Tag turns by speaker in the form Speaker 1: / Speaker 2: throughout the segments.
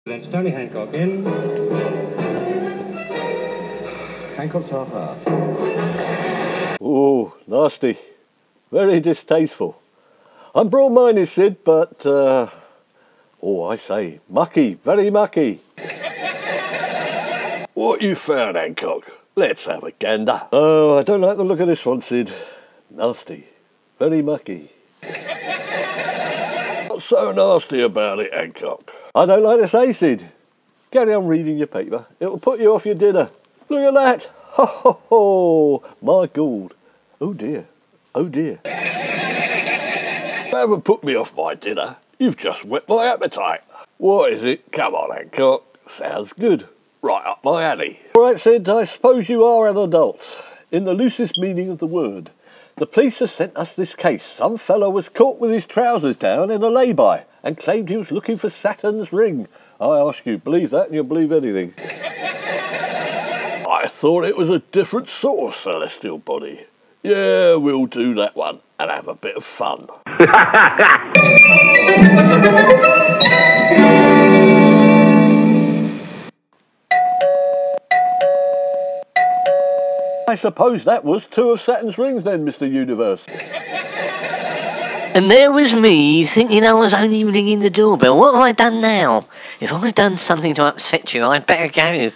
Speaker 1: That's Tony Hancock in. Hancock's half hour.
Speaker 2: Oh, nasty. Very distasteful. I'm broad-minded, Sid, but, I say, mucky, very mucky. What you found, Hancock? Let's have a gander. Oh, I don't like the look of this one, Sid. Nasty. Very mucky. What's so nasty about it, Hancock? I don't like to say, Sid. Carry on reading your paper. It'll put you off your dinner. Look at that. Ho, ho, ho. My God. Oh, dear. Oh, dear. You haven't put me off my dinner. You've just whet my appetite. What is it? Come on, Hancock. Sounds good. Right up my alley. All right, Sid, I suppose you are an adult, in the loosest meaning of the word. The police have sent us this case. Some fellow was caught with his trousers down in a lay-by and claimed he was looking for Saturn's ring. I ask you, believe that and you'll believe anything. I thought it was a different sort of celestial body. Yeah, we'll do that one and have a bit of fun. I suppose that was 2 of Saturn's rings then, Mr. Universe.
Speaker 3: And there was me, thinking I was only ringing the doorbell. What have I done now? If I've done something to upset you, I'd better go.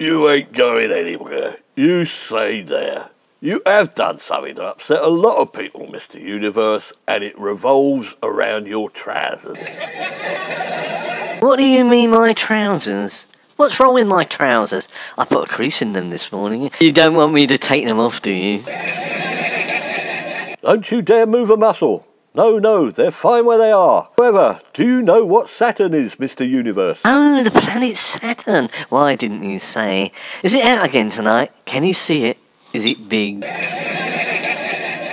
Speaker 2: You ain't going anywhere. You stay there. You have done something to upset a lot of people, Mr. Universe, and it revolves around your trousers.
Speaker 3: What do you mean, my trousers? What's wrong with my trousers? I put a crease in them this morning. You don't want me to take them off, do you?
Speaker 2: Don't you dare move a muscle. No, they're fine where they are. However, do you know what Saturn is, Mr. Universe?
Speaker 3: Oh, the planet Saturn. Why didn't you say? Is it out again tonight? Can you see it? Is it big?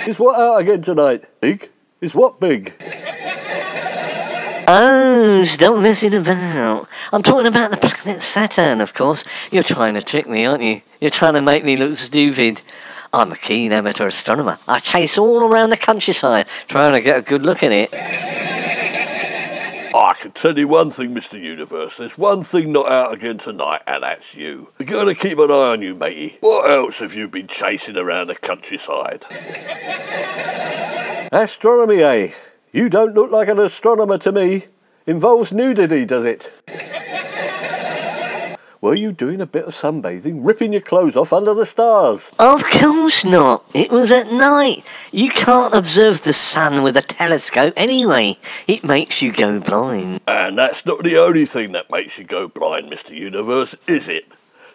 Speaker 2: Is what out again tonight? Big? Is what big?
Speaker 3: Oh, stop messing about. I'm talking about the planet Saturn, of course. You're trying to trick me, aren't you? You're trying to make me look stupid. I'm a keen amateur astronomer. I chase all around the countryside, trying to get a good look at it.
Speaker 2: I can tell you one thing, Mr. Universe. There's one thing not out again tonight, and that's you. We're going to keep an eye on you, matey. What else have you been chasing around the countryside? Astronomy, eh? You don't look like an astronomer to me. Involves nudity, does it? Were you doing a bit of sunbathing, ripping your clothes off under the stars?
Speaker 3: Of course not. It was at night. You can't observe the sun with a telescope anyway. It makes you go blind.
Speaker 2: And that's not the only thing that makes you go blind, Mr. Universe, is it?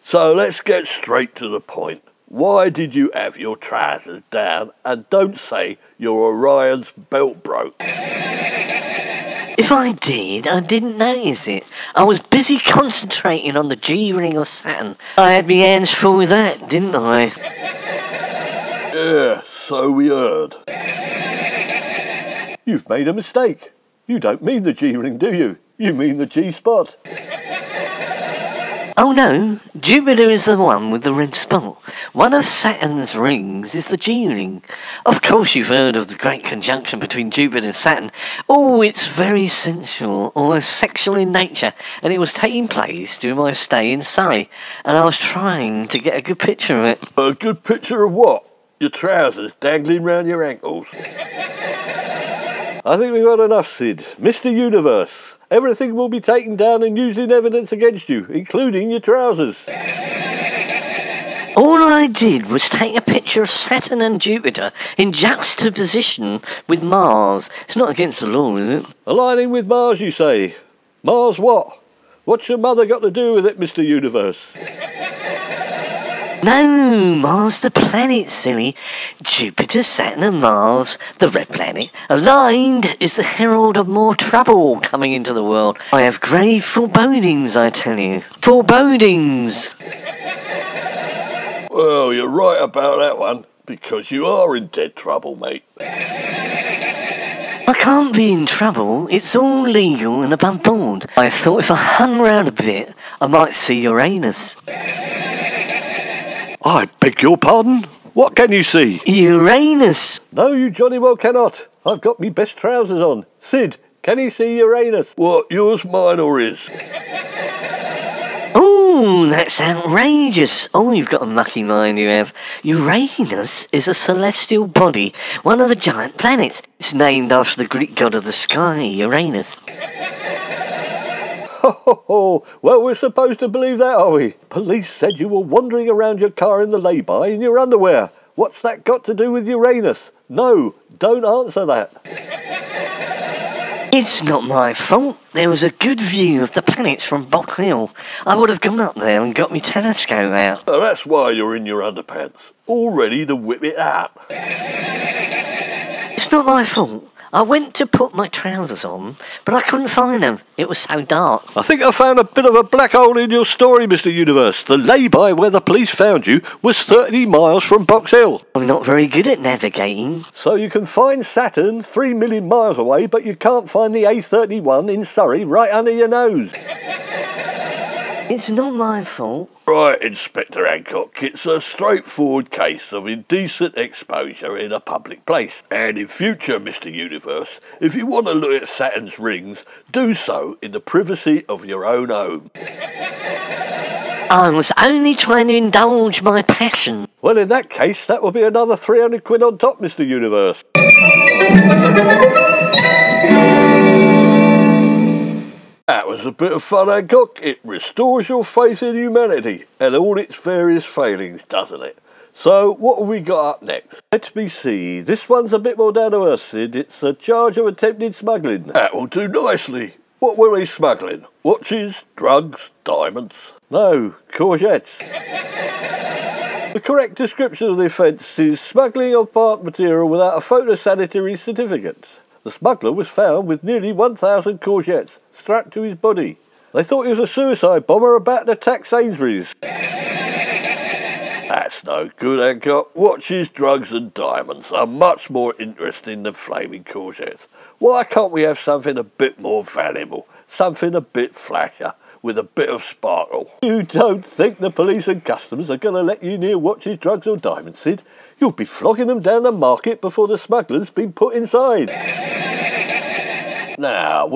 Speaker 2: So let's get straight to the point. Why did you have your trousers down? And don't say your Orion's belt broke.
Speaker 3: If I did, I didn't notice it. I was busy concentrating on the G-ring of Saturn. I had my hands full with that, didn't I?
Speaker 2: Yeah, so we heard. You've made a mistake. You don't mean the G-ring, do you? You mean the G-spot.
Speaker 3: Oh no, Jupiter is the one with the red spot. One of Saturn's rings is the G-ring. Of course you've heard of the great conjunction between Jupiter and Saturn. Oh, it's very sensual, almost sexual in nature, and it was taking place during my stay in Surrey, and I was trying to get a good picture of it.
Speaker 2: A good picture of what? Your trousers dangling round your ankles? I think we've got enough, Sid. Mr. Universe. Everything will be taken down and used in evidence against you, including your trousers.
Speaker 3: All I did was take a picture of Saturn and Jupiter in juxtaposition with Mars. It's not against the law, is it?
Speaker 2: Aligning with Mars, you say? Mars what? What's your mother got to do with it, Mr. Universe?
Speaker 3: No, Mars the planet, silly. Jupiter, Saturn and Mars, the red planet, aligned is the herald of more trouble coming into the world. I have grave forebodings, I tell you. Forebodings!
Speaker 2: Well, you're right about that one, because you are in dead trouble, mate.
Speaker 3: I can't be in trouble. It's all legal and above board. I thought if I hung around a bit, I might see Uranus.
Speaker 2: I beg your pardon? What can you see?
Speaker 3: Uranus!
Speaker 2: No, you jolly well cannot. I've got me best trousers on. Sid, Can he see Uranus? What, yours, mine or his?
Speaker 3: Oh, that's outrageous. Oh, you've got a mucky mind, you have. Uranus is a celestial body, one of the giant planets. It's named after the Greek god of the sky, Uranus.
Speaker 2: Ho, well, we're supposed to believe that, are we? Police said you were wandering around your car in the lay-by in your underwear. What's that got to do with Uranus? No, don't answer that.
Speaker 3: It's not my fault. There was a good view of the planets from Box Hill. I would have gone up there and got my telescope out.
Speaker 2: Oh, that's why you're in your underpants, all ready to whip it out.
Speaker 3: It's not my fault. I went to put my trousers on, but I couldn't find them. It was so dark.
Speaker 2: I think I found a bit of a black hole in your story, Mr. Universe. The lay-by where the police found you was 30 miles from Box Hill.
Speaker 3: I'm not very good at navigating.
Speaker 2: So you can find Saturn 3 million miles away, but you can't find the A31 in Surrey right under your nose.
Speaker 3: It's not my fault.
Speaker 2: Right, Inspector Hancock, it's a straightforward case of indecent exposure in a public place. And in future, Mr. Universe, if you want to look at Saturn's rings, do so in the privacy of your own home.
Speaker 3: I was only trying to indulge my passion.
Speaker 2: Well, in that case, that will be another 300 quid on top, Mr. Universe. That was a bit of fun, Hancock. It restores your faith in humanity and all its various failings, doesn't it? So, what have we got up next? Let me see. This one's a bit more down to earth, Sid. It's a charge of attempted smuggling. That will do nicely. What were they smuggling? Watches, drugs, diamonds? No, courgettes. The correct description of the offence is smuggling of plant material without a photosanitary certificate. The smuggler was found with nearly 1,000 courgettes strapped to his body. They thought he was a suicide bomber about to attack Sainsbury's. That's no good, Hancock. Watches, drugs and diamonds are much more interesting than flaming courgettes. Why can't we have something a bit more valuable? Something a bit flashier, with a bit of sparkle? You don't think the police and customs are going to let you near watches, drugs or diamonds, Sid? You'll be flogging them down the market before the smuggler's been put inside. Now,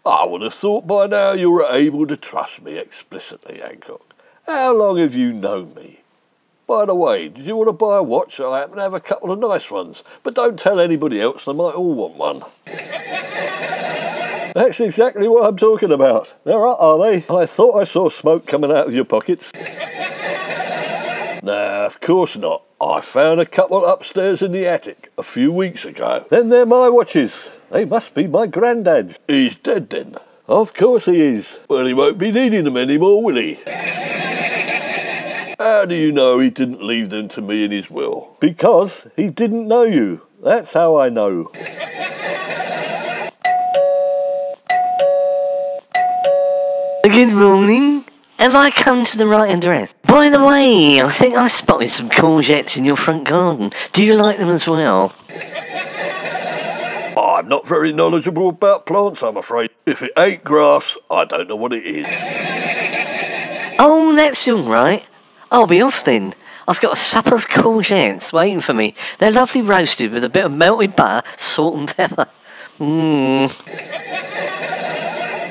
Speaker 2: I would have thought by now you were able to trust me explicitly, Hancock. How long have you known me? By the way, did you want to buy a watch? I happen to have a couple of nice ones, but don't tell anybody else, they might all want one. That's exactly what I'm talking about. There are they? I thought I saw smoke coming out of your pockets. Nah, of course not. I found a couple upstairs in the attic a few weeks ago. Then they're my watches. They must be my granddad's. He's dead then? Of course he is. Well, he won't be needing them anymore, will he? How do you know he didn't leave them to me in his will? Because he didn't know you. That's how I know.
Speaker 3: Good morning. Have I come to the right address? By the way, I think I spotted some courgettes in your front garden. Do you like them as well?
Speaker 2: I'm not very knowledgeable about plants, I'm afraid. If it ain't grass, I don't know what it is.
Speaker 3: Oh, that's all right. I'll be off then. I've got a supper of courgettes waiting for me. They're lovely roasted with a bit of melted butter, salt and pepper.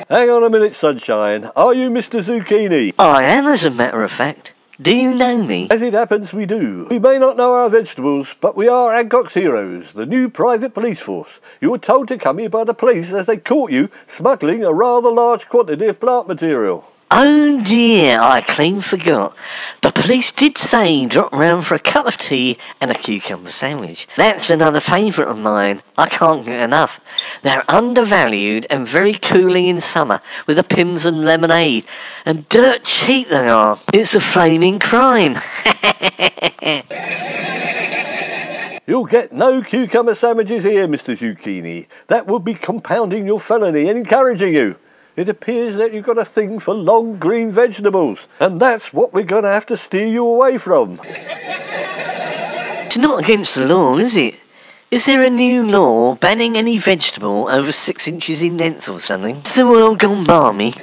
Speaker 2: Hang on a minute, Sunshine. Are you Mr. Zucchini?
Speaker 3: I am, as a matter of fact. Do you know me?
Speaker 2: As it happens, we do. We may not know our vegetables, but we are Hancock's heroes, the new private police force. You were told to come here by the police as they caught you smuggling a rather large quantity of plant material.
Speaker 3: Oh dear, I clean forgot. The police did say drop round for a cup of tea and a cucumber sandwich. That's another favourite of mine. I can't get enough. They're undervalued and very cooling in summer with the pims and lemonade. And dirt cheap they are. It's a flaming crime.
Speaker 2: You'll get no cucumber sandwiches here, Mr. Zucchini. That would be compounding your felony and encouraging you. It appears that you've got a thing for long green vegetables, and that's what we're going to have to steer you away from.
Speaker 3: It's not against the law, is it? Is there a new law banning any vegetable over 6 inches in length or something? Is the world gone balmy?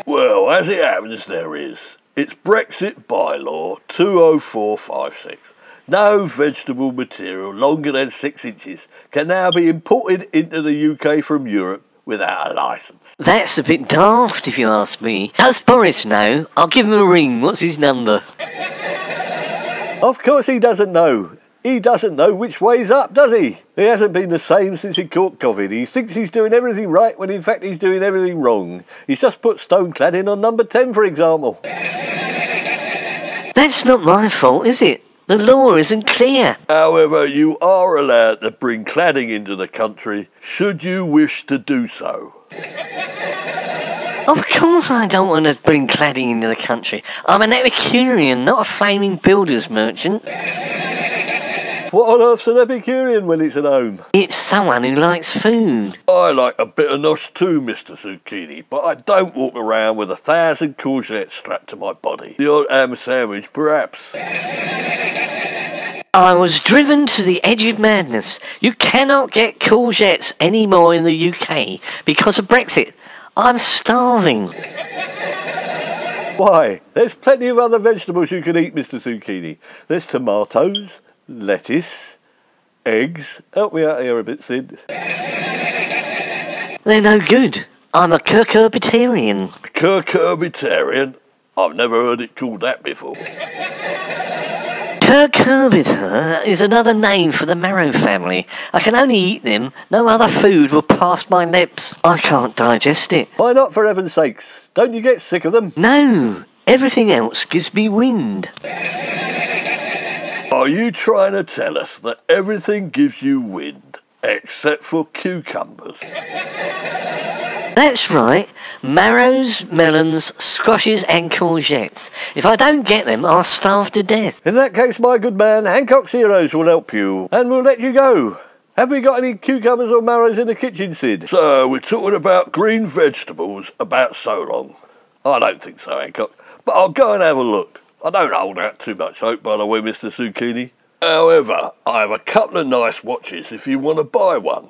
Speaker 2: Well, as it happens, there is. It's Brexit bylaw 20456. No vegetable material longer than 6 inches can now be imported into the UK from Europe without a licence.
Speaker 3: That's a bit daft, if you ask me. Does Boris know? I'll give him a ring. What's his number?
Speaker 2: Of course he doesn't know. He doesn't know which way's up, does he? He hasn't been the same since he caught COVID. He thinks he's doing everything right when in fact he's doing everything wrong. He's just put stone cladding on number 10, for example.
Speaker 3: That's not my fault, is it? The law isn't clear.
Speaker 2: However, you are allowed to bring cladding into the country should you wish to do so.
Speaker 3: Of course I don't want to bring cladding into the country. I'm an Epicurean, not a flaming builder's merchant.
Speaker 2: What on earth's an Epicurean when it's at home?
Speaker 3: It's someone who likes food.
Speaker 2: I like a bit of nosh too, Mr. Zucchini, but I don't walk around with 1,000 courgettes strapped to my body. The odd ham sandwich, perhaps.
Speaker 3: I was driven to the edge of madness. You cannot get courgettes anymore in the UK because of Brexit. I'm starving.
Speaker 2: Why? There's plenty of other vegetables you can eat, Mr. Zucchini. There's tomatoes, lettuce, eggs. Help me out here a bit, Sid.
Speaker 3: They're no good. I'm a cucurbitarian.
Speaker 2: Cucurbitarian? I've never heard it called that before.
Speaker 3: Cucurbita is another name for the marrow family. I can only eat them. No other food will pass my lips. I can't digest it.
Speaker 2: Why not, for heaven's sakes? Don't you get sick of them?
Speaker 3: No, everything else gives me wind.
Speaker 2: Are you trying to tell us that everything gives you wind, except for cucumbers?
Speaker 3: That's right. Marrows, melons, squashes and courgettes. If I don't get them, I'll starve to death.
Speaker 2: In that case, my good man, Hancock's Heroes will help you, and we'll let you go. Have we got any cucumbers or marrows in the kitchen, Sid? So, we're talking about green vegetables about so long. I don't think so, Hancock, but I'll go and have a look. I don't hold out too much hope, by the way, Mr. Zucchini. However, I have a couple of nice watches if you want to buy one.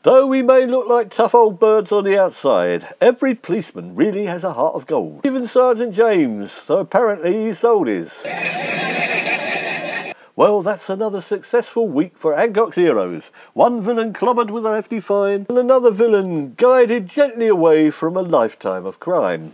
Speaker 2: Though we may look like tough old birds on the outside, every policeman really has a heart of gold. Even Sergeant James, so apparently he sold his. Well, that's another successful week for Hancock's Heroes. One villain clobbered with a hefty fine, and another villain guided gently away from a lifetime of crime.